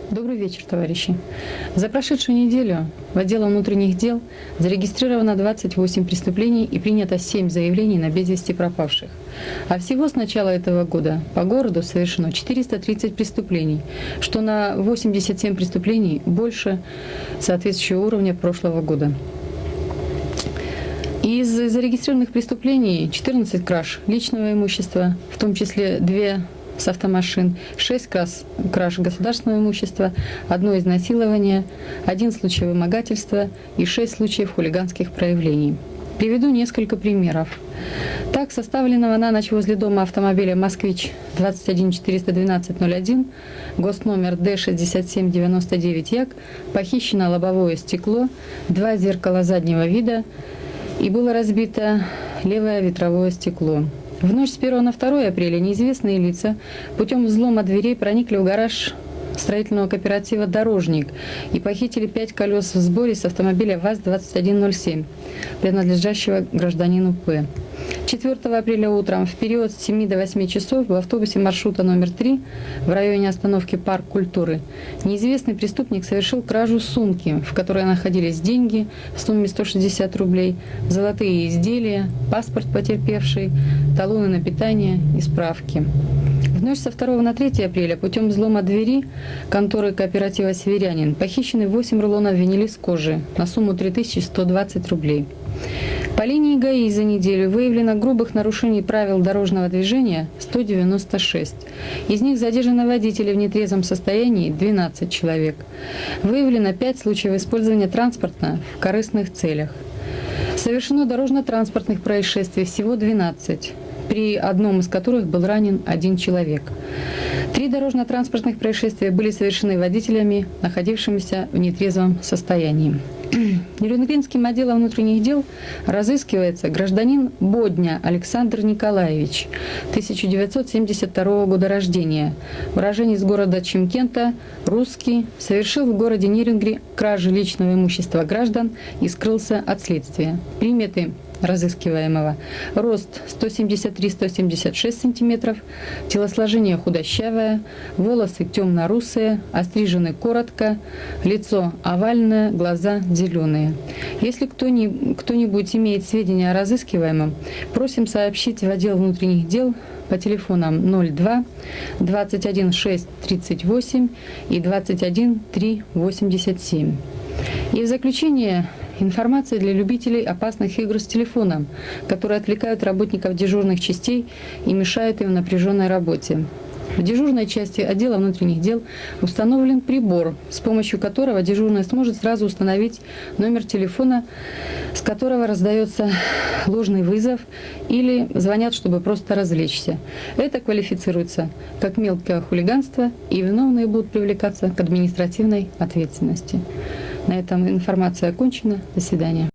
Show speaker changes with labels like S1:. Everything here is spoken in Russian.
S1: Добрый вечер, товарищи. За прошедшую неделю в отделе внутренних дел зарегистрировано 28 преступлений и принято 7 заявлений на без вести пропавших. А всего с начала этого года по городу совершено 430 преступлений, что на 87 преступлений больше соответствующего уровня прошлого года. Из зарегистрированных преступлений 14 краж личного имущества, в том числе 2 с автомашин, 6 краж государственного имущества, 1 изнасилование, 1 случай вымогательства и 6 случаев хулиганских проявлений. Приведу несколько примеров. Так, составленного на ночь возле дома автомобиля «Москвич» 21 госномер Д6799 Як, похищено лобовое стекло, 2 зеркала заднего вида и было разбито левое ветровое стекло. В ночь с 1 на 2 апреля неизвестные лица путем взлома дверей проникли в гараж строительного кооператива «Дорожник» и похитили 5 колес в сборе с автомобиля ВАЗ-2107, принадлежащего гражданину П. 4 апреля утром в период с 7 до 8 часов в автобусе маршрута номер 3 в районе остановки «Парк культуры» неизвестный преступник совершил кражу сумки, в которой находились деньги в сумме 160 рублей, золотые изделия, паспорт потерпевшей, талоны на питание и справки. В ночь со 2 на 3 апреля путем взлома двери конторы кооператива «Северянин» похищены 8 рулонов винилис кожи на сумму 3120 рублей. По линии ГАИ за неделю выявлено грубых нарушений правил дорожного движения 196. Из них задержаны водители в нетрезвом состоянии 12 человек. Выявлено 5 случаев использования транспорта в корыстных целях. Совершено дорожно-транспортных происшествий всего 12, при одном из которых был ранен 1 человек. 3 дорожно-транспортных происшествия были совершены водителями, находившимися в нетрезвом состоянии. Нюрнбергским отделом внутренних дел разыскивается гражданин Бодня Александр Николаевич, 1972 года рождения, уроженец города Чимкента, русский, совершил в городе Нерюнгри кражу личного имущества граждан и скрылся от следствия. Приметы разыскиваемого: рост 173-176 см, телосложение худощавое, волосы темно-русые, острижены коротко, лицо овальное, глаза зеленые. Если кто-нибудь имеет сведения о разыскиваемом, просим сообщить в отдел внутренних дел по телефонам 02 21 6 38 и 21 3 87. И в заключение информация для любителей опасных игр с телефоном, которые отвлекают работников дежурных частей и мешают им в напряженной работе. В дежурной части отдела внутренних дел установлен прибор, с помощью которого дежурный сможет сразу установить номер телефона, с которого раздается ложный вызов или звонят, чтобы просто развлечься. Это квалифицируется как мелкое хулиганство, и виновные будут привлекаться к административной ответственности. На этом информация окончена. До свидания.